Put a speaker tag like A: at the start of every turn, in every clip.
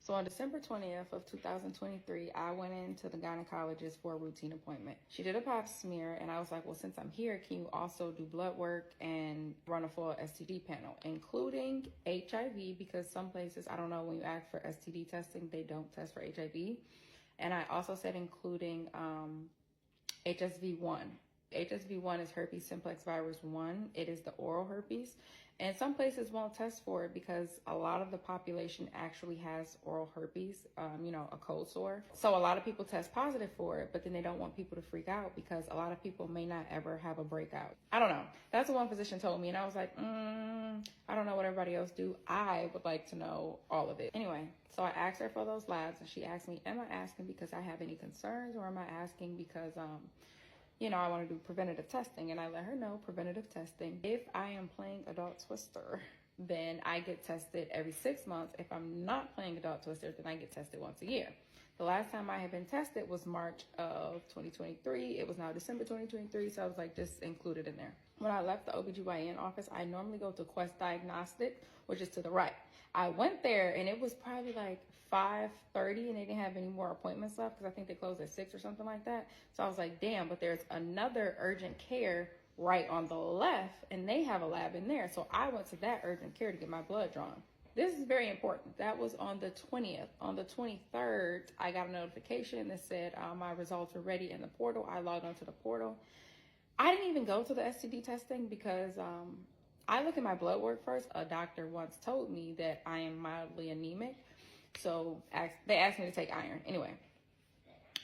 A: So on December 20th of 2023, I went into the gynecologist for a routine appointment. She did a pap smear, and I was like, well, since I'm here, can you also do blood work and run a full STD panel, including HIV, because some places, I don't know, when you ask for STD testing, they don't test for HIV. And I also said including HSV1. HSV1 is herpes simplex virus 1. It is the oral herpes. And some places won't test for it because a lot of the population actually has oral herpes, a cold sore. So a lot of people test positive for it, but then they don't want people to freak out because a lot of people may not ever have a breakout. I don't know. That's what one physician told me. And I was like, I don't know what everybody else do. I would like to know all of it. Anyway, so I asked her for those labs, and she asked me, am I asking because I have any concerns, or am I asking because, I want to do preventative testing? And I let her know preventative testing. If I am playing adult twister, then I get tested every 6 months. If I'm not playing adult twister, then I get tested once a year. The last time I had been tested was March of 2023. It was now December 2023. So I was like, just include it in there. When I left the OBGYN office, I normally go to Quest Diagnostic, which is to the right. I went there and it was probably like 5:30 and they didn't have any more appointments left because I think they closed at 6 or something like that. So I was like, damn, but there's another urgent care right on the left and they have a lab in there. So I went to that urgent care to get my blood drawn. This is very important. That was on the 20th. On the 23rd, I got a notification that said my results were ready in the portal. I logged onto the portal. I didn't even go to the STD testing because I look at my blood work first. A doctor once told me that I am mildly anemic. So they asked me to take iron. Anyway,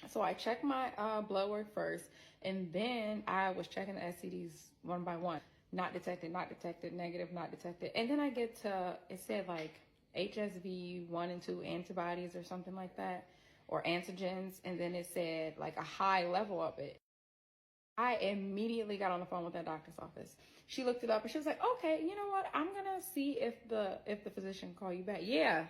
A: so I checked my blood work first. And then I was checking the STDs one by one. Not detected, not detected, negative, not detected. And then I get to, it said like HSV 1 and 2 antibodies or something like that, or antigens. And then it said like a high level of it. I immediately got on the phone with that doctor's office. She looked it up and she was like, okay, you know what? I'm going to see if the physician call you back. Yeah,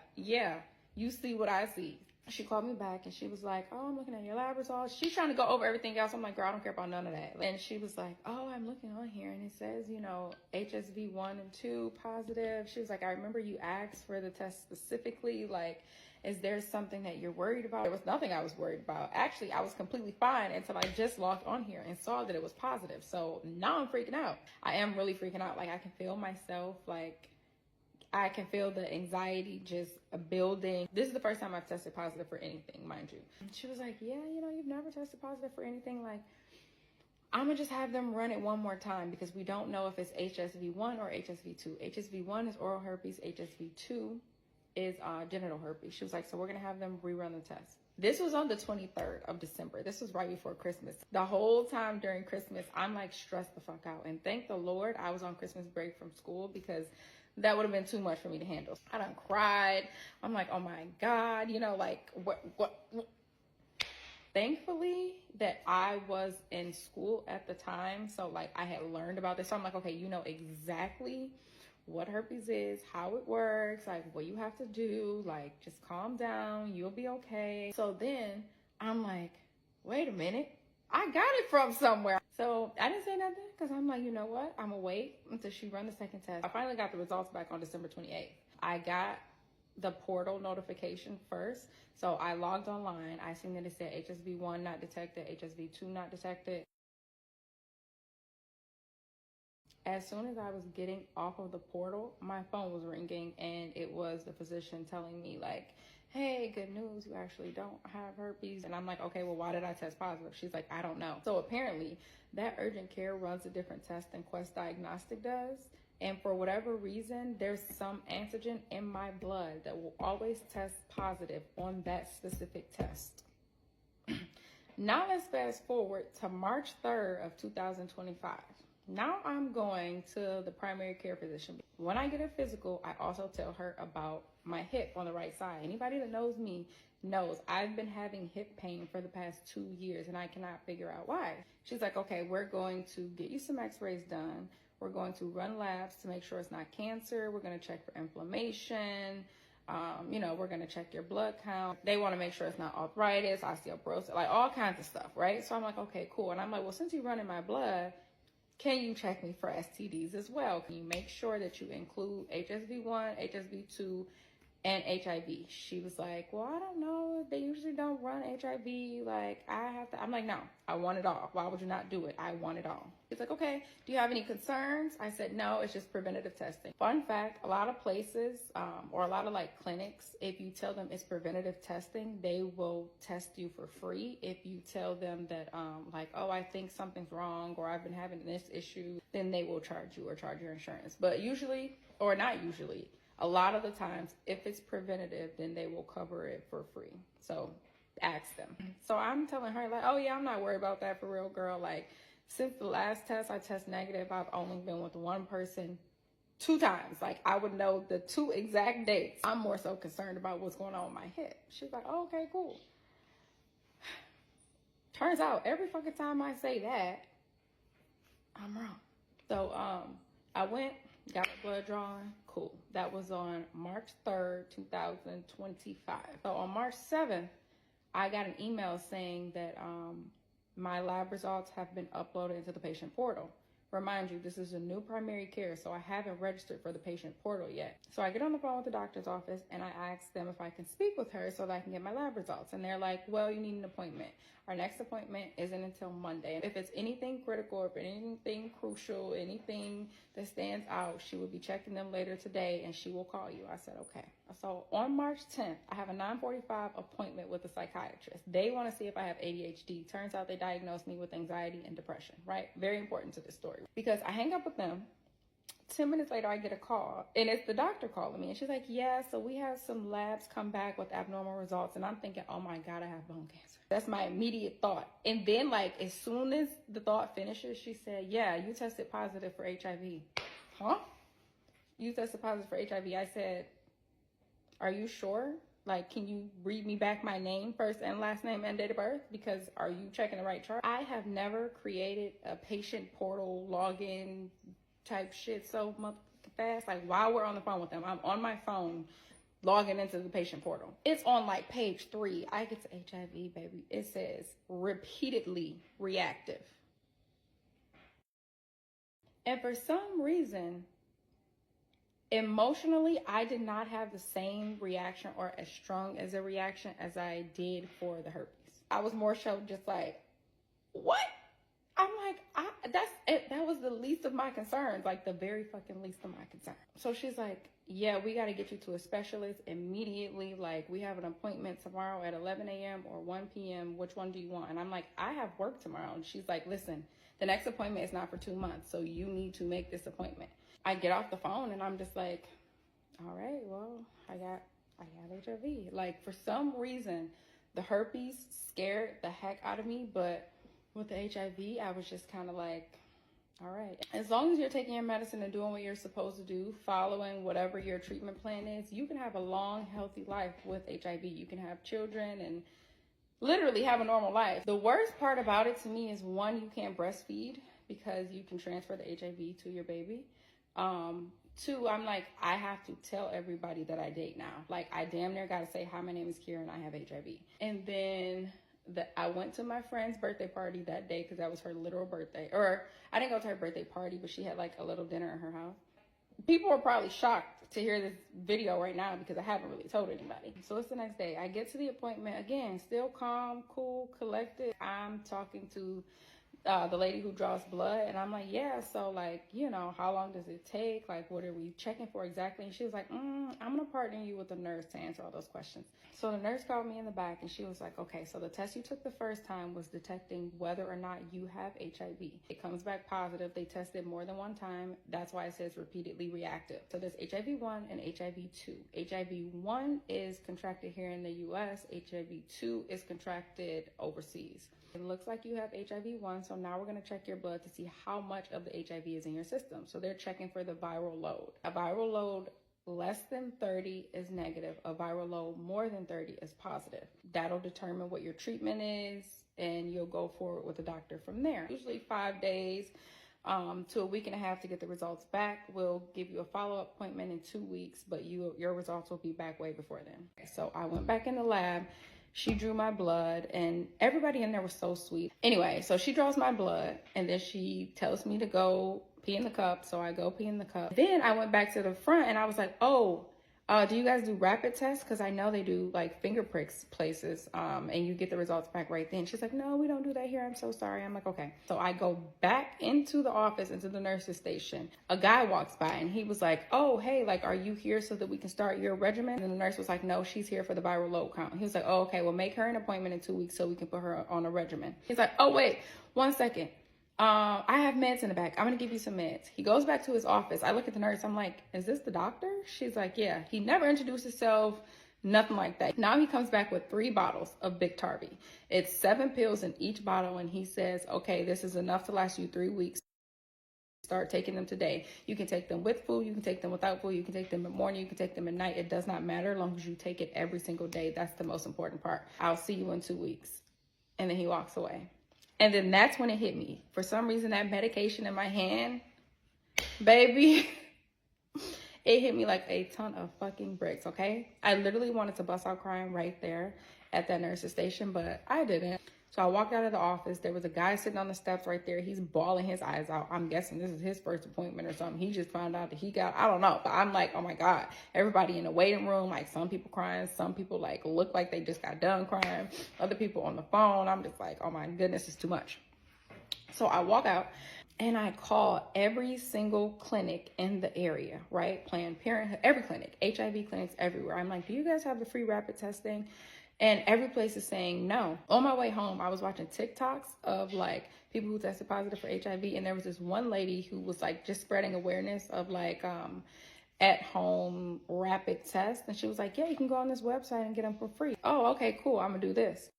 A: you see what I see. She called me back and she was like, oh, I'm looking at your lab results. She's trying to go over everything else. I'm like, girl, I don't care about none of that. And she was like, oh, I'm looking on here and it says, HSV 1 and 2 positive. She was like, I remember you asked for the test specifically. Like, is there something that you're worried about? There was nothing I was worried about. Actually, I was completely fine until I just logged on here and saw that it was positive. So now I'm freaking out. I am really freaking out. Like, I can feel myself, like, I can feel the anxiety just building. This is the first time I've tested positive for anything, mind you. And she was like, yeah, you've never tested positive for anything. Like, I'm gonna just have them run it one more time because we don't know if it's HSV1 or HSV2. HSV1 is oral herpes. HSV2 is genital herpes. She was like, so we're gonna have them rerun the test. This was on the 23rd of December. This was right before Christmas. The whole time during Christmas, I'm like stressed the fuck out. And thank the Lord I was on Christmas break from school because that would have been too much for me to handle. I done cried. I'm like, oh my God, like what? Thankfully that I was in school at the time. So like I had learned about this. So I'm like, okay, you know exactly what herpes is, how it works, like what you have to do, like just calm down, you'll be okay. So then I'm like, wait a minute, I got it from somewhere. So I didn't say nothing because I'm like, you know what? I'm gonna wait until she run the second test. I finally got the results back on December 28th. I got the portal notification first. So I logged online. I seen that it said HSV1 not detected, HSV2 not detected. As soon as I was getting off of the portal, my phone was ringing and it was the physician telling me like, hey, good news, you actually don't have herpes. And I'm like, okay, well, why did I test positive? She's like, I don't know. So apparently that urgent care runs a different test than Quest Diagnostic does. And for whatever reason, there's some antigen in my blood that will always test positive on that specific test. Now let's fast forward to March 3rd of 2025. Now I'm going to the primary care physician. When I get a physical, I also tell her about my hip on the right side. Anybody that knows me knows I've been having hip pain for the past 2 years and I cannot figure out why. She's like, okay, we're going to get you some x-rays done. We're going to run labs to make sure it's not cancer. We're going to check for inflammation. We're going to check your blood count. They want to make sure it's not arthritis, osteoporosis, like all kinds of stuff, right? So I'm like, okay, cool. And I'm like, well, since you're running my blood, can you check me for STDs as well? Can you make sure that you include HSV1, HSV2, and HIV. She was like, well, I don't know. They usually don't run HIV. Like, I have to. I'm like, no, I want it all. Why would you not do it? I want it all. It's like, okay, do you have any concerns? I said, no, it's just preventative testing. Fun fact, a lot of places or a lot of like clinics, if you tell them it's preventative testing, they will test you for free. If you tell them that like, oh, I think something's wrong or I've been having this issue, then they will charge you or charge your insurance. But usually, or not usually, a lot of the times, if it's preventative, then they will cover it for free. So ask them. So I'm telling her like, oh yeah, I'm not worried about that for real, girl. Like, since the last test I test negative, I've only been with one person 2 times. Like, I would know the 2 exact dates. I'm more so concerned about what's going on with my hip. She's like, oh, okay, cool. Turns out every fucking time I say that, I'm wrong. So I went, got my blood drawn, cool. That was on March 3rd, 2025. So on March 7th, I got an email saying that my lab results have been uploaded into the patient portal. Remind you, this is a new primary care, so I haven't registered for the patient portal yet. So I get on the phone with the doctor's office and I ask them if I can speak with her so that I can get my lab results. And they're like, well, you need an appointment. Our next appointment isn't until Monday. If it's anything critical, if anything crucial, anything that stands out, she will be checking them later today and she will call you. I said, okay. So on March 10th, I have a 9:45 appointment with a psychiatrist. They want to see if I have ADHD. Turns out they diagnosed me with anxiety and depression, right? Very important to this story. Because I hang up with them. 10 minutes later, I get a call, and it's the doctor calling me. And she's like, yeah, so we have some labs come back with abnormal results. And I'm thinking, oh my God, I have bone cancer. That's my immediate thought. And then, like, as soon as the thought finishes, she said, yeah, you tested positive for HIV. Huh? You tested positive for HIV. I said, are you sure? Like, can you read me back my name, first and last name, and date of birth? Because are you checking the right chart? I have never created a patient portal login type shit so fast. Like, while we're on the phone with them, I'm on my phone logging into the patient portal. It's on like page 3. I get to HIV, baby. It says repeatedly reactive. And for some reason, emotionally, I did not have the same reaction or as strong as a reaction as I did for the herpes. I was more so just like, what? I'm like, that's it. That was the least of my concerns, like the very fucking least of my concerns. So she's like, yeah, we got to get you to a specialist immediately. Like, we have an appointment tomorrow at 11 a.m. or 1 p.m. Which one do you want? And I'm like, I have work tomorrow. And she's like, listen, the next appointment is not for 2 months, so you need to make this appointment. I get off the phone and I'm just like, all right, well, I got HIV. Like, for some reason, the herpes scared the heck out of me, but with the HIV, I was just kind of like, all right. As long as you're taking your medicine and doing what you're supposed to do, following whatever your treatment plan is, you can have a long, healthy life with HIV. You can have children and literally have a normal life. The worst part about it to me is, one, you can't breastfeed because you can transfer the HIV to your baby. 2, I'm like, I have to tell everybody that I date now. Like, I damn near gotta say, hi, my name is Kira and I have HIV. And then I went to my friend's birthday party that day because that was her literal birthday. Or I didn't go to her birthday party, but she had like a little dinner in her house. People are probably shocked to hear this video right now because I haven't really told anybody. So it's the next day. I get to the appointment again, still calm, cool, collected. I'm talking to the lady who draws blood, and I'm like, yeah, so like, you know, how long does it take? Like, what are we checking for exactly? And she was like, I'm gonna partner you with a nurse to answer all those questions. So the nurse called me in the back and she was like, okay, so the test you took the first time was detecting whether or not you have HIV. It comes back positive. They tested more than 1 time. That's why it says repeatedly reactive. So there's HIV-1 and HIV-2. HIV-1 is contracted here in the US. HIV-2 is contracted overseas. It looks like you have HIV-1, so now we're going to check your blood to see how much of the HIV is in your system. So they're checking for the viral load. A viral load less than 30 is negative. A viral load more than 30 is positive. That'll determine what your treatment is, and you'll go forward with the doctor from there. Usually 5 days to a week and a half to get the results back. We'll give you a follow-up appointment in 2 weeks, but your results will be back way before then. So I went back in the lab. She drew my blood, and everybody in there was so sweet. Anyway, so she draws my blood, and then she tells me to go pee in the cup. So I go pee in the cup. Then I went back to the front, and I was like, oh, Do you guys do rapid tests? Because I know they do like finger pricks places, and you get the results back right then. She's like, no, we don't do that here. I'm so sorry. I'm like, okay. So I go back into the office, into the nurse's station. A guy walks by and he was like, oh, hey, like, are you here so that we can start your regimen? And the nurse was like, no, she's here for the viral load count. He was like, oh, okay, well, make her an appointment in 2 weeks so we can put her on a regimen. He's like, oh, wait, 1 second. I have meds in the back. I'm going to give you some meds. He goes back to his office. I look at the nurse. I'm like, is this the doctor? She's like, yeah. He never introduced himself, nothing like that. Now he comes back with 3 bottles of Biktarvy. It's 7 pills in each bottle. And he says, okay, this is enough to last you 3 weeks. Start taking them today. You can take them with food. You can take them without food. You can take them in the morning. You can take them at night. It does not matter as long as you take it every single day. That's the most important part. I'll see you in 2 weeks. And then he walks away. And then that's when it hit me. For some reason, that medication in my hand, baby, it hit me like a ton of fucking bricks, okay? I literally wanted to bust out crying right there at that nurse's station, but I didn't. So I walked out of the office. There was a guy sitting on the steps right there. He's bawling his eyes out. I'm guessing this is his first appointment or something. He just found out that he got, I don't know. But I'm like, oh my God. Everybody in the waiting room, like some people crying. Some people like look like they just got done crying. Other people on the phone. I'm just like, oh my goodness, it's too much. So I walk out and I call every single clinic in the area, right? Planned Parenthood, every clinic, HIV clinics everywhere. I'm like, do you guys have the free rapid testing? And every place is saying no. On my way home, I was watching TikToks of like people who tested positive for HIV. And there was this one lady who was like just spreading awareness of like at home rapid tests. And she was like, yeah, you can go on this website and get them for free. Oh, okay, cool. I'm gonna do this.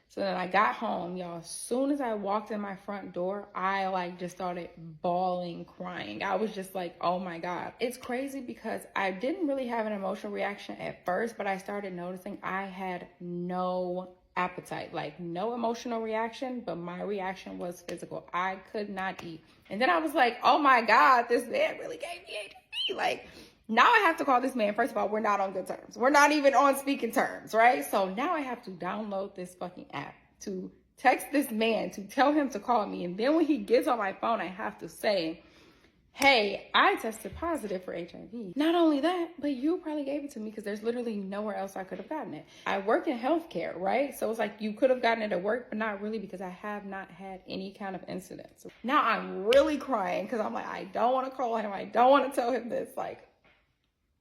A: So then I got home, y'all. As soon as I walked in my front door, I like just started bawling, crying. I was just like, oh my God. It's crazy because I didn't really have an emotional reaction at first, but I started noticing I had no appetite, like no emotional reaction, but my reaction was physical. I could not eat. And then I was like, oh my God, this man really gave me HIV. Like, now I have to call this man. First of all, we're not on good terms. We're not even on speaking terms, right? So now I have to download this fucking app to text this man to tell him to call me. And then when he gets on my phone, I have to say, hey, I tested positive for HIV. Not only that, but you probably gave it to me because there's literally nowhere else I could have gotten it. I work in healthcare, right? So it's like you could have gotten it at work, but not really because I have not had any kind of incidents. Now I'm really crying because I'm like, I don't want to call him. I don't want to tell him this. Like,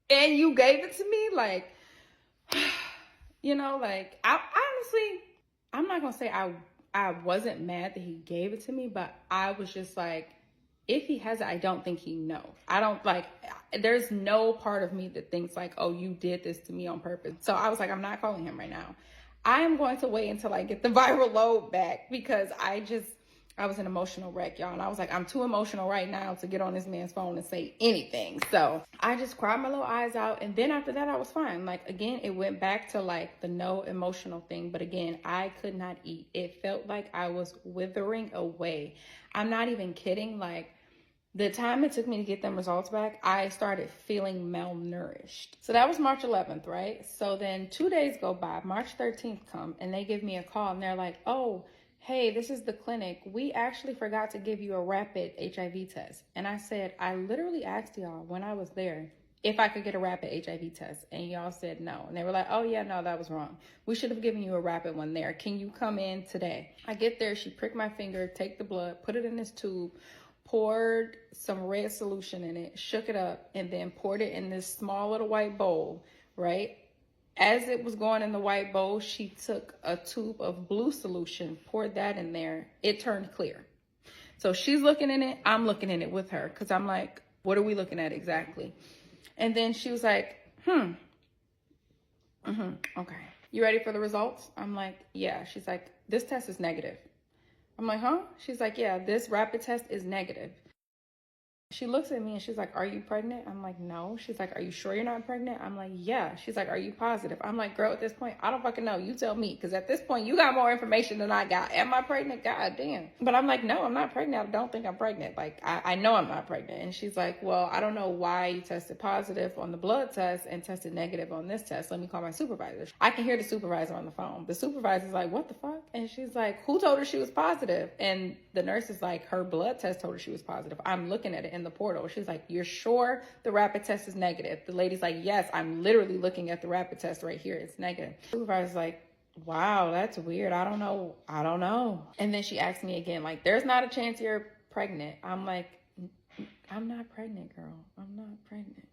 A: and you gave it to me, like, you know, like, I honestly, I'm not going to say I wasn't mad that he gave it to me, but I was just like, if he has it, I don't think he knows. I don't, like, there's no part of me that thinks like, oh, you did this to me on purpose. So I was like, I'm not calling him right now. I am going to wait until I get the viral load back because I was an emotional wreck, y'all. And I was like, I'm too emotional right now to get on this man's phone and say anything. So I just cried my little eyes out. And then after that, I was fine. Like, again, it went back to like the no emotional thing. But again, I could not eat. It felt like I was withering away. I'm not even kidding. Like, the time it took me to get them results back, I started feeling malnourished. So that was March 11th, right? So then 2 days go by, March 13th come, and they give me a call and they're like, oh, hey, this is the clinic. We actually forgot to give you a rapid HIV test. And I said, I literally asked y'all when I was there if I could get a rapid HIV test. And y'all said no. And they were like, oh yeah, no, that was wrong. We should have given you a rapid one there. Can you come in today? I get there, she pricked my finger, take the blood, put it in this tube, poured some red solution in it, shook it up, and then poured it in this small little white bowl, right? As it was going in the white bowl, she took a tube of blue solution, poured that in there. It turned clear. So she's looking in it. I'm looking in it with her because I'm like, what are we looking at exactly? And then she was like, okay. You ready for the results? I'm like, yeah. She's like, this test is negative. I'm like, huh? She's like, yeah, this rapid test is negative. She looks at me and she's like, are you pregnant? I'm like, no. She's like, are you sure you're not pregnant? I'm like, yeah. She's like, are you positive? I'm like, girl, at this point, I don't fucking know. You tell me. Because at this point, you got more information than I got. Am I pregnant? God damn. But I'm like, no, I'm not pregnant. I don't think I'm pregnant. Like, I know I'm not pregnant. And she's like, well, I don't know why you tested positive on the blood test and tested negative on this test. Let me call my supervisor. I can hear the supervisor on the phone. The supervisor's like, what the fuck? And she's like, who told her she was positive? And the nurse is like, her blood test told her she was positive. I'm looking at it. in the portal. She's like, you're sure the rapid test is negative? The lady's like, yes, I'm literally looking at the rapid test right here. It's negative. The supervisor's like, wow, that's weird. I don't know. And then she asked me again, like, there's not a chance you're pregnant. I'm like, I'm not pregnant, girl. I'm not pregnant.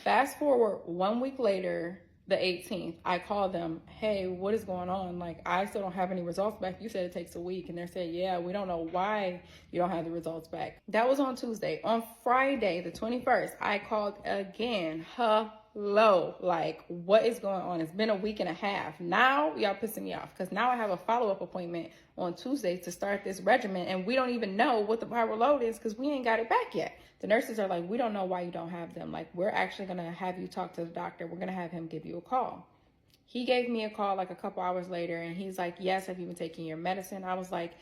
A: Fast forward 1 week later, the 18th, I called them, hey, what is going on? Like, I still don't have any results back. You said it takes a week. And they're saying, yeah, we don't know why you don't have the results back. That was on Tuesday. On Friday, the 21st, I called again. Hello, like, what is going on? It's been a week and a half. Now y'all pissing me off because now I have a follow-up appointment on Tuesday to start this regimen, and we don't even know what the viral load is because we ain't got it back yet. The nurses are like, we don't know why you don't have them. Like, we're actually going to have you talk to the doctor. We're going to have him give you a call. He gave me a call like a couple hours later, and he's like, yes, have you been taking your medicine? I was like,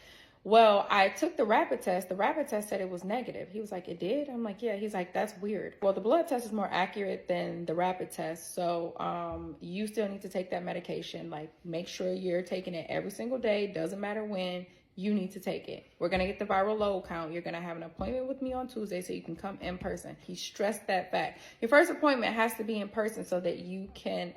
A: well, I took the rapid test. The rapid test said it was negative. He was like, it did? I'm like, yeah. He's like, that's weird. Well, the blood test is more accurate than the rapid test. So you still need to take that medication. Like, make sure you're taking it every single day. Doesn't matter when. You need to take it. We're going to get the viral load count. You're going to have an appointment with me on Tuesday so you can come in person. He stressed that fact. Your first appointment has to be in person so that you can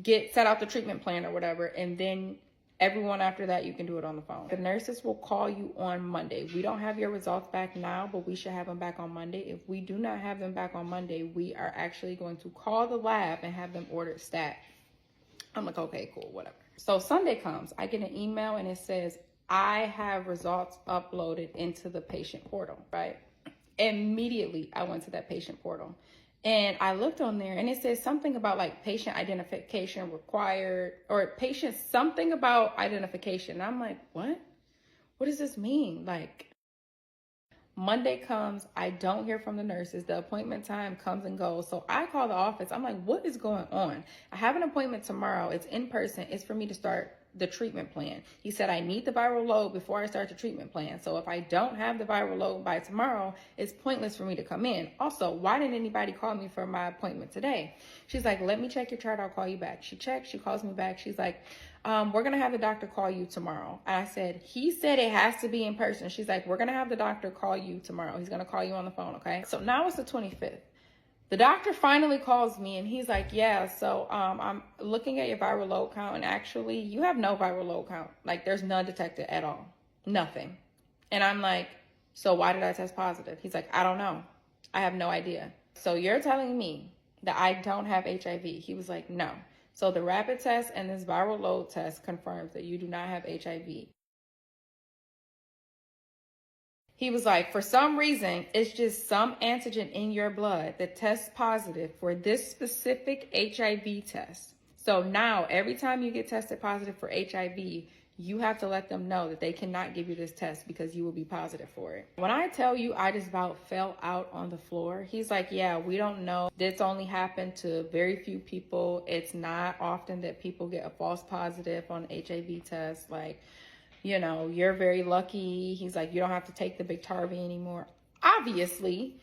A: set out the treatment plan or whatever. And then everyone after that, you can do it on the phone. The nurses will call you on Monday. We don't have your results back now, but we should have them back on Monday. If we do not have them back on Monday, we are actually going to call the lab and have them ordered stat. I'm like, okay, cool, whatever. So Sunday comes, I get an email and it says, I have results uploaded into the patient portal, right? Immediately, I went to that patient portal and I looked on there and it says something about like patient identification required or patient something about identification. And I'm like, what? What does this mean? Like, Monday comes, I don't hear from the nurses. The appointment time comes and goes. So I call the office. I'm like, what is going on? I have an appointment tomorrow. It's in person. It's for me to start the treatment plan. He said, I need the viral load before I start the treatment plan. So if I don't have the viral load by tomorrow, it's pointless for me to come in. Also, why didn't anybody call me for my appointment today? She's like, let me check your chart. I'll call you back. She checks. She calls me back. She's like, we're going to have the doctor call you tomorrow. And I said, he said it has to be in person. She's like, we're going to have the doctor call you tomorrow. He's going to call you on the phone. Okay. So now it's the 25th. The doctor finally calls me and he's like, yeah, so I'm looking at your viral load count and actually you have no viral load count. Like, there's none detected at all. Nothing. And I'm like, so why did I test positive? He's like, I don't know. I have no idea. So you're telling me that I don't have HIV? He was like, no. So the rapid test and this viral load test confirms that you do not have HIV. He was like, for some reason, it's just some antigen in your blood that tests positive for this specific HIV test. So now every time you get tested positive for HIV, you have to let them know that they cannot give you this test because you will be positive for it. When I tell you I just about fell out on the floor, he's like, yeah, we don't know. This only happened to very few people. It's not often that people get a false positive on HIV test. Like, you know, you're very lucky. He's like, you don't have to take the Biktarvy anymore, obviously.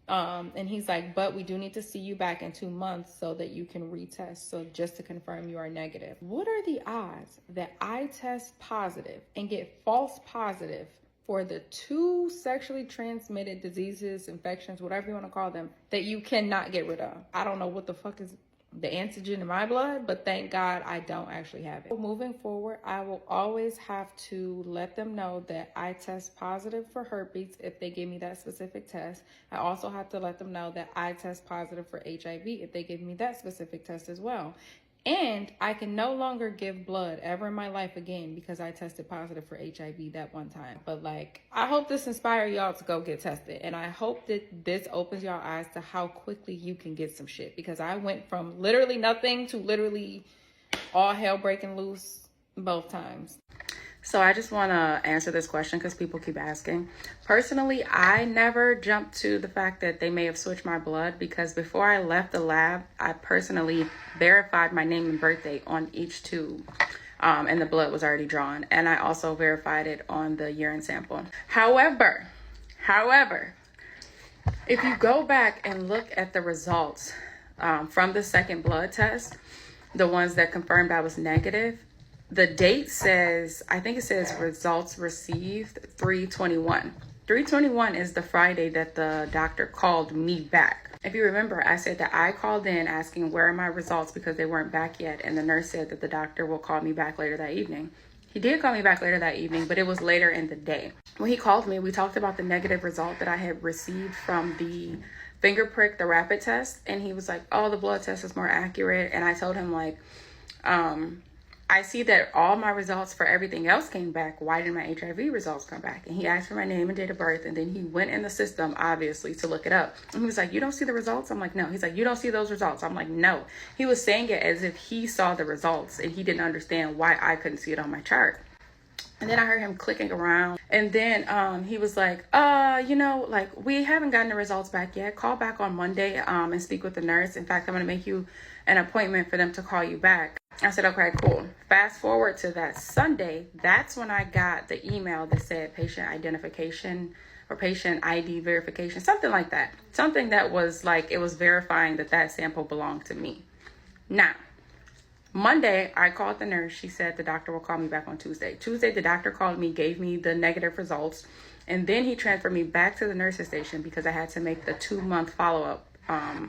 A: And he's like, but we do need to see you back in 2 months so that you can retest. So just to confirm you are negative. What are the odds that I test positive and get false positive for the 2 sexually transmitted diseases, infections, whatever you want to call them, that you cannot get rid of? I don't know what the fuck is the antigen in my blood, but thank God I don't actually have it. Moving forward, I will always have to let them know that I test positive for herpes if they give me that specific test. I also have to let them know that I test positive for HIV if they give me that specific test as well. And I can no longer give blood ever in my life again because I tested positive for HIV that one time. But like, I hope this inspires y'all to go get tested. And I hope that this opens y'all eyes to how quickly you can get some shit. Because I went from literally nothing to literally all hell breaking loose both times. So I just want to answer this question because people keep asking. Personally, I never jumped to the fact that they may have switched my blood because before I left the lab, I personally verified my name and birthday on each tube. And the blood was already drawn. And I also verified it on the urine sample. However, if you go back and look at the results from the second blood test, the ones that confirmed I was negative, the date says, I think it says results received 3/21. 3/21 is the Friday that the doctor called me back. If you remember, I said that I called in asking where are my results because they weren't back yet. And the nurse said that the doctor will call me back later that evening. He did call me back later that evening, but it was later in the day. When he called me, we talked about the negative result that I had received from the finger prick, the rapid test. And he was like, oh, the blood test is more accurate. And I told him, like, I see that all my results for everything else came back. Why didn't my HIV results come back? And he asked for my name and date of birth. And then he went in the system, obviously, to look it up. And he was like, you don't see the results? I'm like, no. He's like, you don't see those results? I'm like, no. He was saying it as if he saw the results and he didn't understand why I couldn't see it on my chart. And then I heard him clicking around. And then he was like, like, we haven't gotten the results back yet. Call back on Monday and speak with the nurse. In fact, I'm going to make you an appointment for them to call you back. I said, okay, cool. Fast forward to that Sunday. That's when I got the email that said patient identification or patient ID verification, something like that. Something that was like, it was verifying that that sample belonged to me. Now, Monday, I called the nurse. She said the doctor will call me back on Tuesday. Tuesday, the doctor called me, gave me the negative results, and then he transferred me back to the nurse's station because I had to make the 2-month follow-up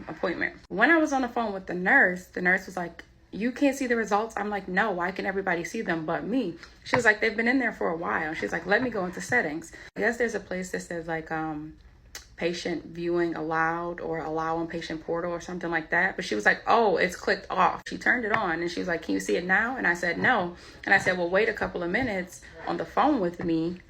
A: appointment. When I was on the phone with the nurse was like, you can't see the results? I'm like, no, why can everybody see them but me? She was like, they've been in there for a while. She's like, let me go into settings. I guess there's a place that says like patient viewing allowed or allow on patient portal or something like that. But she was like, oh, it's clicked off. She turned it on and she was like, can you see it now? And I said, no. And I said, well, wait a couple of minutes on the phone with me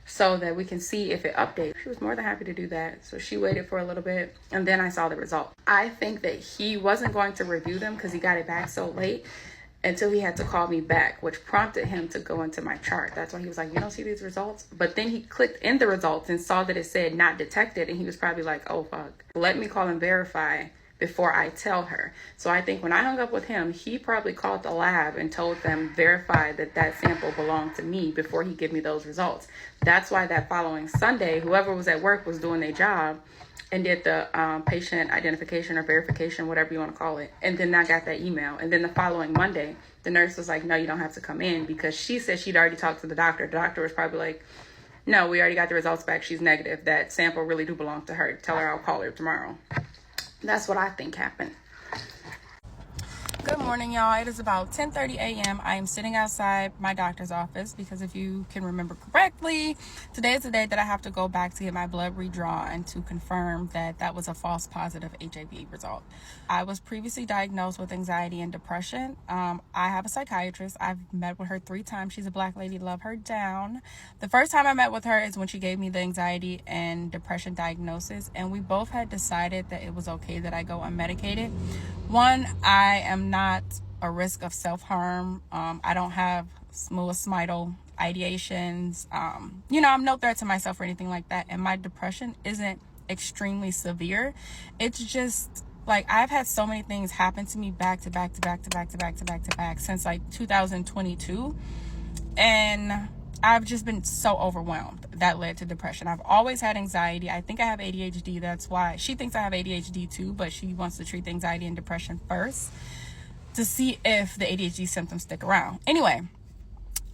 A: so that we can see if it updates. She was more than happy to do that. So she waited for a little bit and then I saw the result. I think that he wasn't going to review them because he got it back so late until he had to call me back, which prompted him to go into my chart. That's why he was like, you don't see these results? But then he clicked in the results and saw that it said not detected. And he was probably like, oh, fuck. Let me call and verify before I tell her. So I think when I hung up with him, he probably called the lab and told them, verify that that sample belonged to me before he gave me those results. That's why that following Sunday, whoever was at work was doing their job and did the patient identification or verification, whatever you want to call it. And then I got that email. And then the following Monday, the nurse was like, no, you don't have to come in because she said she'd already talked to the doctor. The doctor was probably like, no, we already got the results back. She's negative. That sample really do belong to her. Tell her I'll call her tomorrow. That's what I think happened. Good morning, y'all. It is about 10:30 a.m. I am sitting outside my doctor's office because if you can remember correctly, today is the day that I have to go back to get my blood redrawn to confirm that that was a false positive HIV result. I was previously diagnosed with anxiety and depression. I have a psychiatrist. I've met with her 3 times. She's a Black lady. Love her down. The first time I met with her is when she gave me the anxiety and depression diagnosis, and we both had decided that it was okay that I go unmedicated. One, I am not a risk of self-harm. I don't have suicidal ideations. I'm no threat to myself or anything like that. And my depression isn't extremely severe. It's just like I've had so many things happen to me back to back since like 2022. And I've just been so overwhelmed that led to depression. I've always had anxiety. I think I have ADHD. That's why she thinks I have ADHD too, but she wants to treat the anxiety and depression first to see if the ADHD symptoms stick around. Anyway,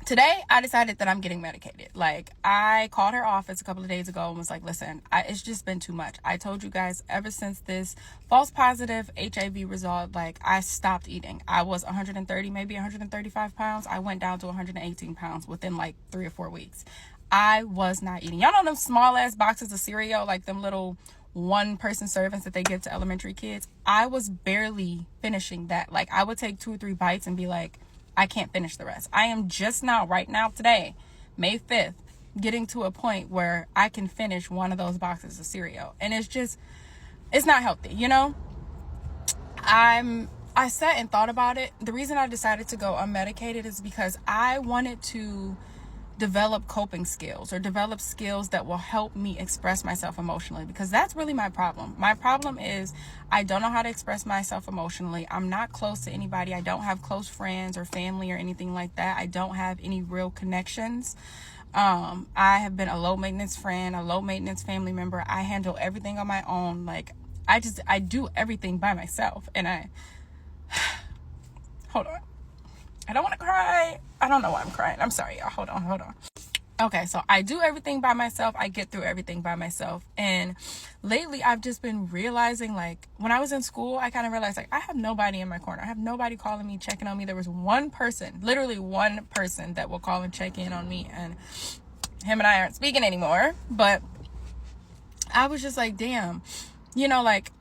A: today I decided that I'm getting medicated. Like, I called her office a couple of days ago and was like, listen, it's just been too much. I told you guys ever since this false positive HIV result, like, I stopped eating. I was 130, maybe 135 pounds. I went down to 118 pounds within like 3 or 4 weeks. I was not eating. Y'all know them small ass boxes of cereal, like them little 1-person servings that they give to elementary kids? I was barely finishing that. Like, I would take 2 or 3 bites and be like, I can't finish the rest. I am just now, right now, today, May 5th, getting to a point where I can finish one of those boxes of cereal. And it's not healthy, you know? I sat and thought about it. The reason I decided to go unmedicated is because I wanted to develop coping skills or develop skills that will help me express myself emotionally, because that's really my problem. My problem is I don't know how to express myself emotionally. I'm not close to anybody. I don't have close friends or family or anything like that. I don't have any real connections. I have been a low maintenance friend, a low maintenance family member. I handle everything on my own. Like, I do everything by myself. And hold on. I don't want to cry. I don't know why I'm crying. I'm sorry, y'all. Hold on.
B: Okay, so I do everything by myself. I get through everything by myself. And lately I've just been realizing, like, when I was in school, I kind of realized, like, I have nobody in my corner. I have nobody calling me, checking on me. There was one person, literally one person, that will call and check in on me. And him and I aren't speaking anymore. But I was just like, damn, you know, like,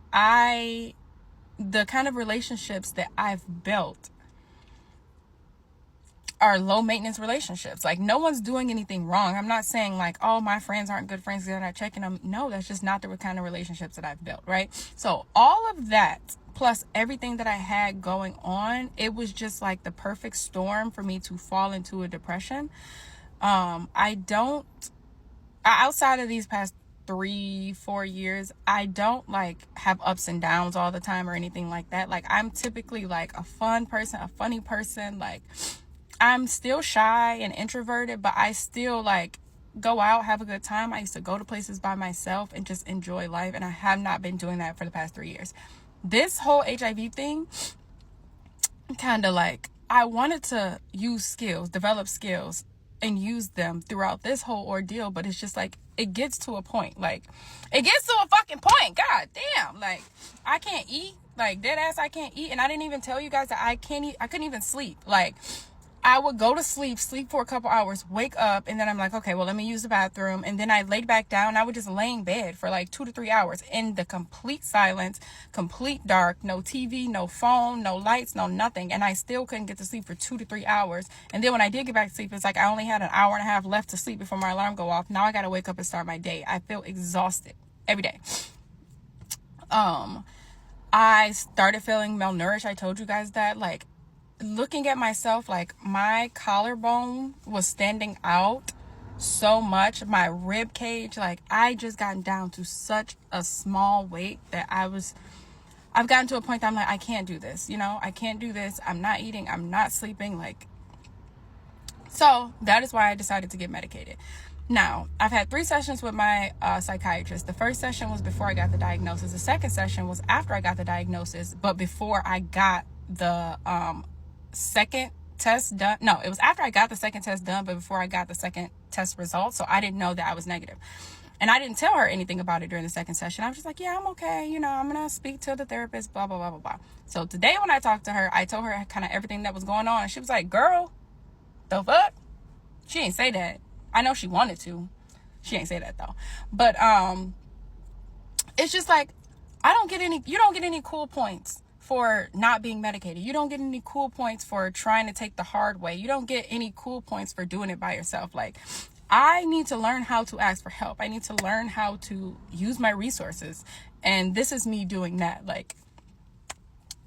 B: the kind of relationships that I've built are low maintenance relationships. Like, no one's doing anything wrong. I'm not saying like, oh, my friends aren't good friends, they're not checking them. No, that's just not the kind of relationships that I've built, right? So all of that plus everything that I had going on, it was just like the perfect storm for me to fall into a depression. Outside of these past 3-4 years, I don't like have ups and downs all the time or anything like that. Like, I'm typically like a fun person, a funny person. Like, I'm still shy and introverted, but I still like go out, have a good time. I used to go to places by myself and just enjoy life, and I have not been doing that for the past 3 years. This whole HIV thing, kind of like, I wanted to use skills, develop skills, and use them throughout this whole ordeal, but it's just like, it gets to a point. Like, it gets to a fucking point. God damn. Like, I can't eat. Like, dead ass, I can't eat. And I didn't even tell you guys that I can't eat. I couldn't even sleep. Like, I would go to sleep for a couple hours, wake up, and then I'm like, okay, well, let me use the bathroom. And then I laid back down. I would just lay in bed for like 2 to 3 hours in the complete silence, complete dark, no TV, no phone, no lights, no nothing. And I still couldn't get to sleep for 2 to 3 hours. And then when I did get back to sleep, it's like I only had an hour and a half left to sleep before my alarm go off. Now I got to wake up and start my day. I feel exhausted every day. I started feeling malnourished. I told you guys that. Like, looking at myself, like, my collarbone was standing out so much, my rib cage, like, I just gotten down to such a small weight that I've gotten to a point that I'm like, I can't do this, you know, I can't do this. I'm not eating, I'm not sleeping, like, so that is why I decided to get medicated. Now, I've had 3 sessions with my psychiatrist. The first session was before I got the diagnosis. The second session was after I got the diagnosis, but before I got the second test done. No, it was after I got the second test done, but before I got the second test results. So I didn't know that I was negative. And I didn't tell her anything about it during the second session. I was just like, yeah, I'm okay. You know, I'm going to speak to the therapist, blah, blah, blah, blah, blah. So today when I talked to her, I told her kind of everything that was going on. And she was like, girl, the fuck? She ain't say that. I know she wanted to. She ain't say that though. But it's just like, you don't get any cool points for not being medicated. You don't get any cool points for trying to take the hard way. You don't get any cool points for doing it by yourself. Like, I need to learn how to ask for help. I need to learn how to use my resources. And this is me doing that. Like,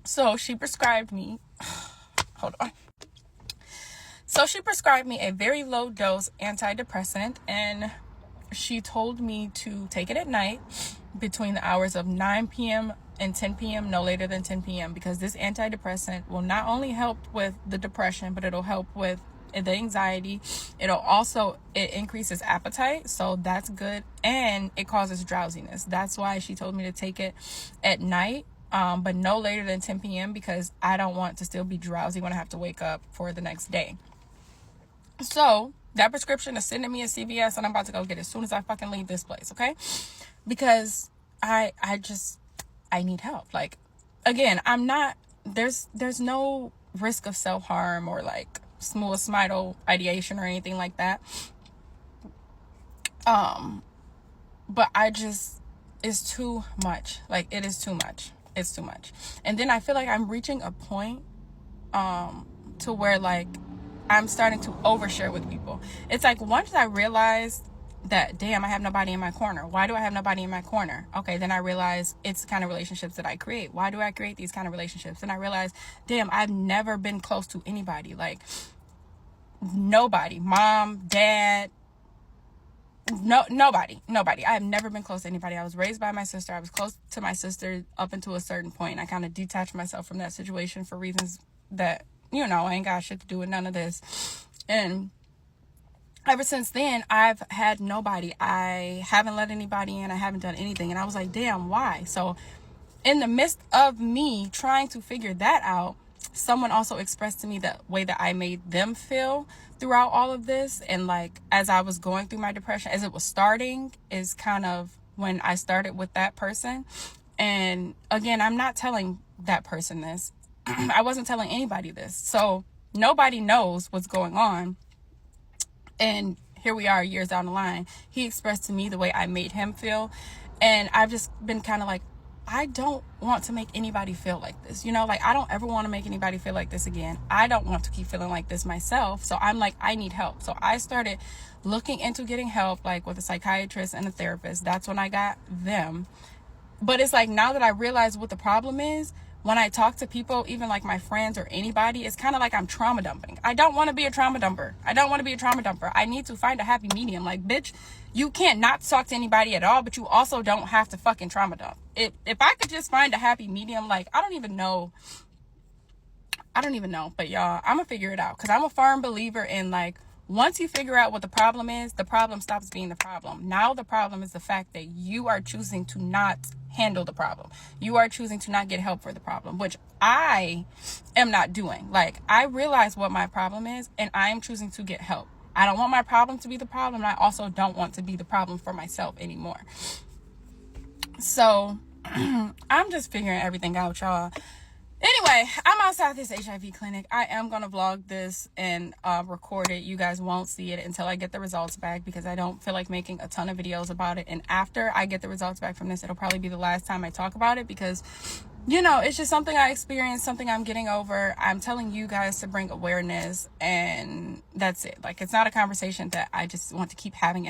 B: so she prescribed me, hold on. So she prescribed me a very low dose antidepressant, and she told me to take it at night between the hours of 9 p.m. and 10 p.m., no later than 10 p.m., because this antidepressant will not only help with the depression, but it'll help with the anxiety. It increases appetite, so that's good, and it causes drowsiness. That's why she told me to take it at night, but no later than 10 p.m., because I don't want to still be drowsy when I have to wake up for the next day. So that prescription is sending me a CVS, and I'm about to go get it as soon as I fucking leave this place, okay? Because I need help. Like, again, I'm not, there's no risk of self-harm or like suicidal ideation or anything like that. But it's too much. Like, it is too much. It's too much. And then I feel like I'm reaching a point, to where like, I'm starting to overshare with people. It's like, once I realized that, damn, I have nobody in my corner. Why do I have nobody in my corner? Okay, then I realize it's the kind of relationships that I create. Why do I create these kind of relationships? And I realize, damn, I've never been close to anybody. Like, nobody. Mom, dad, nobody. I have never been close to anybody. I was raised by my sister. I was close to my sister up until a certain point. I kind of detached myself from that situation for reasons that, you know, I ain't got shit to do with none of this. And ever since then, I've had nobody. I haven't let anybody in. I haven't done anything. And I was like, damn, why? So in the midst of me trying to figure that out, someone also expressed to me the way that I made them feel throughout all of this. And like, as I was going through my depression, as it was starting, is kind of when I started with that person. And again, I'm not telling that person this. I wasn't telling anybody this. So nobody knows what's going on. And here we are years down the line. He expressed to me the way I made him feel. And I've just been kind of like, I don't want to make anybody feel like this. You know, like, I don't ever want to make anybody feel like this again. I don't want to keep feeling like this myself. So I'm like, I need help. So I started looking into getting help, like with a psychiatrist and a therapist. That's when I got them. But it's like, now that I realize what the problem is, when I talk to people, even like my friends or anybody, it's kind of like I'm trauma dumping. I don't want to be a trauma dumper. I need to find a happy medium. Like, bitch, you can't not talk to anybody at all, but you also don't have to fucking trauma dump. If I could just find a happy medium, like, I don't even know. But y'all, I'm gonna figure it out, because I'm a firm believer in, like, once you figure out what the problem is, the problem stops being the problem. Now the problem is the fact that you are choosing to not handle the problem. You are choosing to not get help for the problem, which I am not doing. Like, I realize what my problem is, and I am choosing to get help. I don't want my problem to be the problem, and I also don't want to be the problem for myself anymore. So I'm just figuring everything out, y'all. Anyway, I'm outside this HIV clinic. I am going to vlog this and record it. You guys won't see it until I get the results back, because I don't feel like making a ton of videos about it. And after I get the results back from this, it'll probably be the last time I talk about it, because, you know, it's just something I experienced, something I'm getting over. I'm telling you guys to bring awareness, and that's it. Like, it's not a conversation that I just want to keep having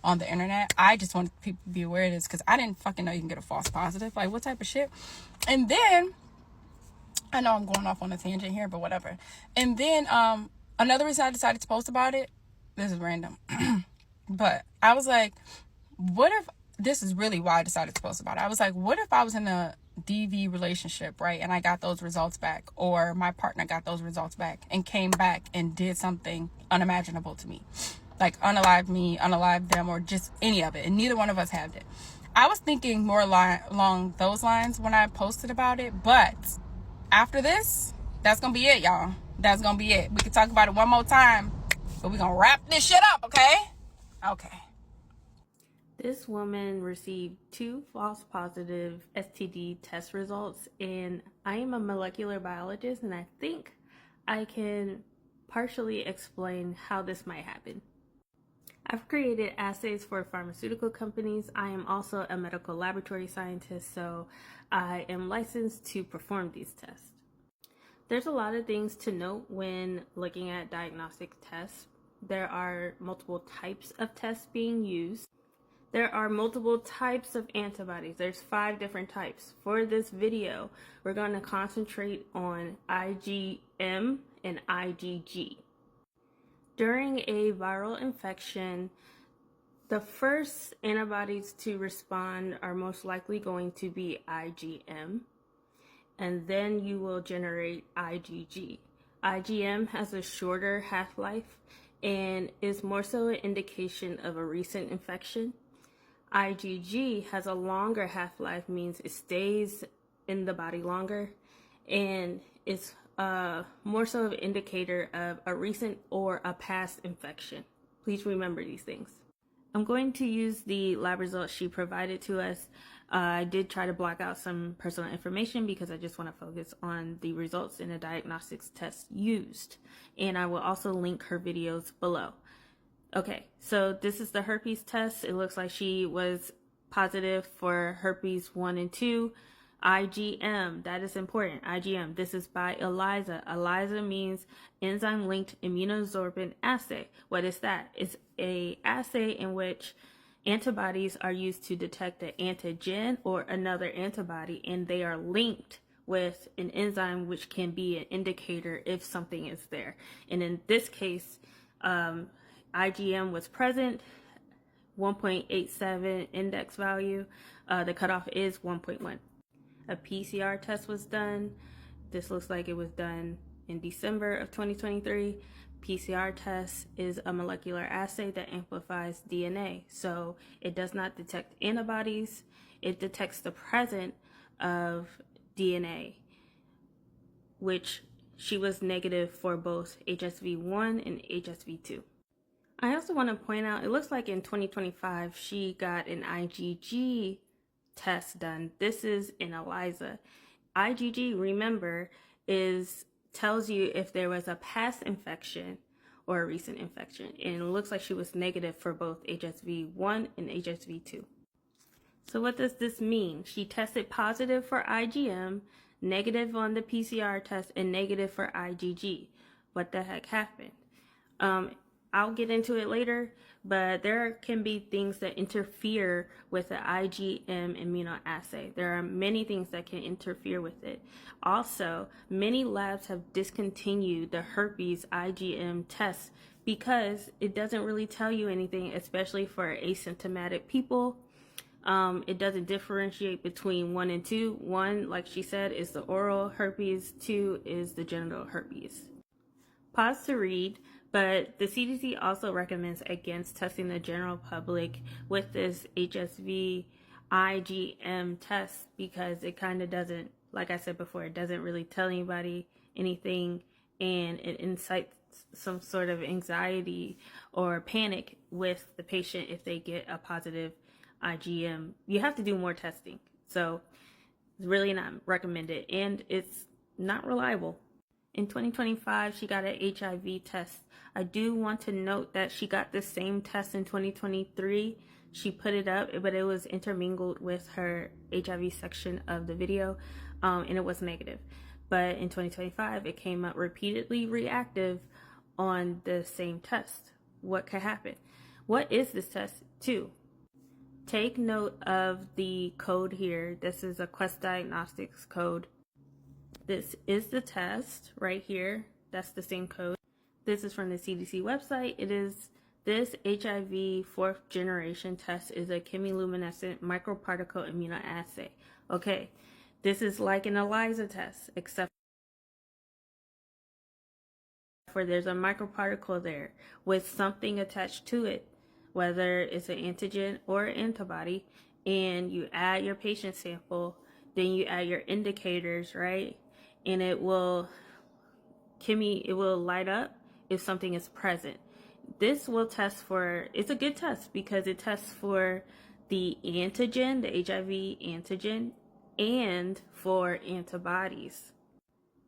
B: on the internet. I just want people to be aware of this, because I didn't fucking know you can get a false positive. Like, what type of shit? And then, I know I'm going off on a tangent here, but whatever. And then, another reason I decided to post about it, this is random, but I was like, what if, this is really why I decided to post about it. I was like, what if I was in a DV relationship, right? And I got those results back, or my partner got those results back and came back and did something unimaginable to me. Like, unalived me, unalived them, or just any of it. And neither one of us had it. I was thinking more along those lines when I posted about it. But after this, that's going to be it, y'all. That's going to be it. We can talk about it one more time, but we're going to wrap this shit up, okay? Okay.
C: This woman received 2 false positive STD test results, and I am a molecular biologist, and I think I can partially explain how this might happen. I've created assays for pharmaceutical companies. I am also a medical laboratory scientist, so I am licensed to perform these tests. There's a lot of things to note when looking at diagnostic tests. There are multiple types of tests being used. There are multiple types of antibodies. There's 5 different types. For this video, we're going to concentrate on IgM and IgG. During a viral infection, the first antibodies to respond are most likely going to be IgM, and then you will generate IgG. IgM has a shorter half-life and is more so an indication of a recent infection. IgG has a longer half-life, means it stays in the body longer, and it's more so an indicator of a recent or a past infection. Please remember these things. I'm going to use the lab results she provided to us. I did try to block out some personal information because I just want to focus on the results in the diagnostics test used. And I will also link her videos below. Okay, so this is the herpes test. It looks like she was positive for herpes 1 and 2. IgM, that is important. IgM, this is by ELISA. ELISA means enzyme-linked immunosorbent assay. What is that? It's an assay in which antibodies are used to detect an antigen or another antibody, and they are linked with an enzyme which can be an indicator if something is there. And in this case, IgM was present, 1.87 index value. The cutoff is 1.1. A PCR test was done. This looks like it was done in December of 2023. PCR test is a molecular assay that amplifies DNA. So it does not detect antibodies. It detects the presence of DNA. which she was negative for both HSV-1 and HSV-2. I also want to point out, it looks like in 2025, she got an IgG test done. This is in ELISA. IgG, remember, tells you if there was a past infection or a recent infection. And it looks like she was negative for both HSV-1 and HSV-2. So what does this mean? She tested positive for IgM, negative on the PCR test, and negative for IgG. What the heck happened? I'll get into it later, but there can be things that interfere with the IgM immunoassay. There are many things that can interfere with it. Also, many labs have discontinued the herpes IgM test because it doesn't really tell you anything, especially for asymptomatic people. It doesn't differentiate between 1 and 2. 1, like she said, is the oral herpes. 2 is the genital herpes. Pause to read, but the CDC also recommends against testing the general public with this HSV IgM test because it kind of doesn't, like I said before, it doesn't really tell anybody anything, and it incites some sort of anxiety or panic with the patient if they get a positive IgM. You have to do more testing, so it's really not recommended, and it's not reliable. In 2025, she got an HIV test. I do want to note that she got the same test in 2023. She put it up, but it was intermingled with her HIV section of the video, and it was negative. But in 2025, it came up repeatedly reactive on the same test. What could happen? What is this test? 2. Take note of the code here. This is a Quest Diagnostics code. This is the test right here. That's the same code. This is from the CDC website. This HIV 4th generation test is a chemiluminescent microparticle immunoassay. Okay, this is like an ELISA test, except for there's a microparticle there with something attached to it, whether it's an antigen or an antibody, and you add your patient sample, then you add your indicators, right? And it will light up if something is present. This will test for, it's a good test because it tests for the antigen, the HIV antigen, and for antibodies.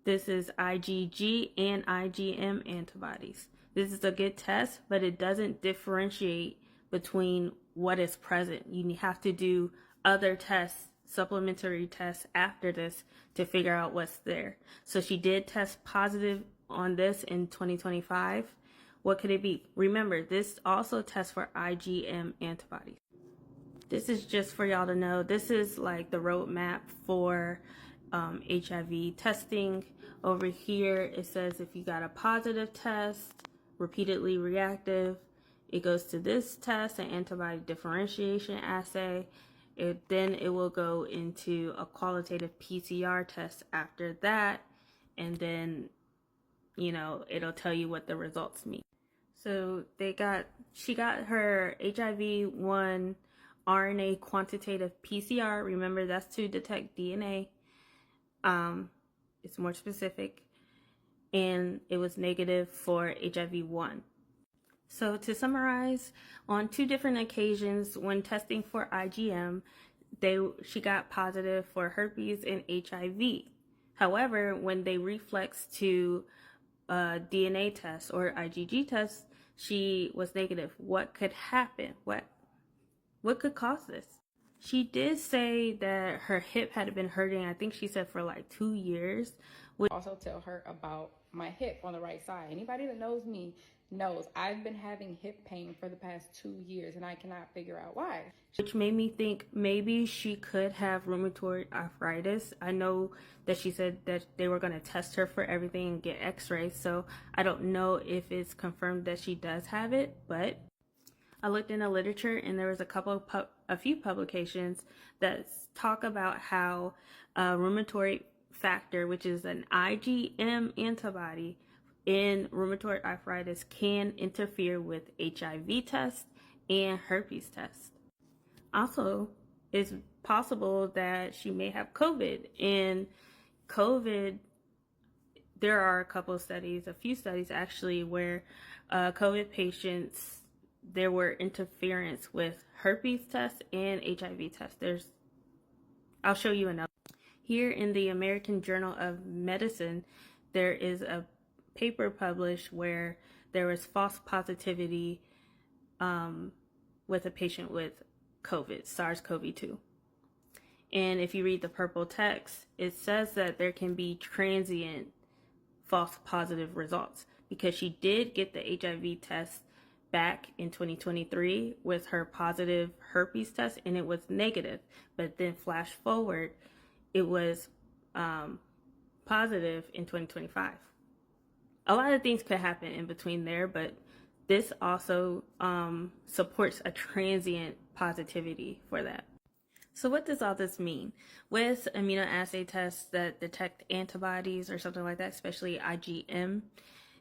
C: This is IgG and IgM antibodies. This is a good test, but it doesn't differentiate between what is present. You have to do other tests, supplementary tests after this to figure out what's there. So she did test positive on this in 2025. What could it be? Remember, this also tests for IgM antibodies. This is just for y'all to know. This is like the roadmap for HIV testing. Over here, it says if you got a positive test, repeatedly reactive, it goes to this test, an antibody differentiation assay. Then it will go into a qualitative PCR test after that, and then, you know, it'll tell you what the results mean. So she got her HIV-1 RNA quantitative PCR. Remember, that's to detect DNA. It's more specific, and it was negative for HIV-1. So to summarize, on 2 different occasions when testing for IgM, she got positive for herpes and HIV. However, when they reflex to DNA tests or IgG tests, she was negative. What could happen? What could cause this? She did say that her hip had been hurting, I think she said, for like 2 years.
A: Also tell her about my hip on the right side. Anybody that knows me knows I've been having hip pain for the past 2 years and I cannot figure out why.
C: Which made me think maybe she could have rheumatoid arthritis. I know that she said that they were going to test her for everything and get x-rays, so I don't know if it's confirmed that she does have it, but I looked in the literature and there was a few publications that talk about how rheumatoid factor, which is an IgM antibody in rheumatoid arthritis, can interfere with HIV tests and herpes tests. Also, it's possible that she may have COVID, and COVID there are a few studies actually, where COVID patients, there were interference with herpes tests and HIV tests. I'll show you another. Here in the American Journal of Medicine, there is a paper published where there was false positivity with a patient with COVID, SARS-CoV-2. And if you read the purple text, it says that there can be transient false positive results, because she did get the HIV test back in 2023 with her positive herpes test, and it was negative. But then flash forward, it was positive in 2025. A lot of things could happen in between there, but this also supports a transient positivity for that. So what does all this mean? With immunoassay tests that detect antibodies or something like that, especially IgM,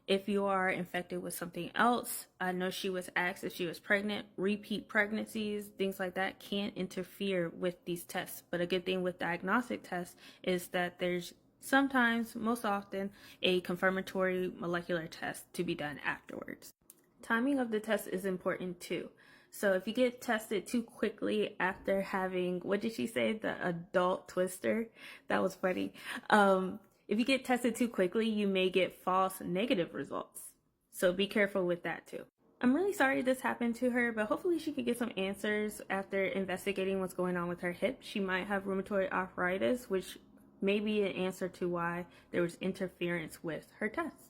C: if you are infected with something else, I know she was asked if she was pregnant, repeat pregnancies, things like that can't interfere with these tests. But a good thing with diagnostic tests is that there's sometimes, most often, a confirmatory molecular test to be done afterwards. Timing of the test is important too. So if you get tested too quickly after having, what did she say, the adult twister? That was funny. If you get tested too quickly, you may get false negative results. So be careful with that too. I'm really sorry this happened to her, but hopefully she could get some answers after investigating what's going on with her hip. She might have rheumatoid arthritis, which may be an answer to why there was interference with her tests.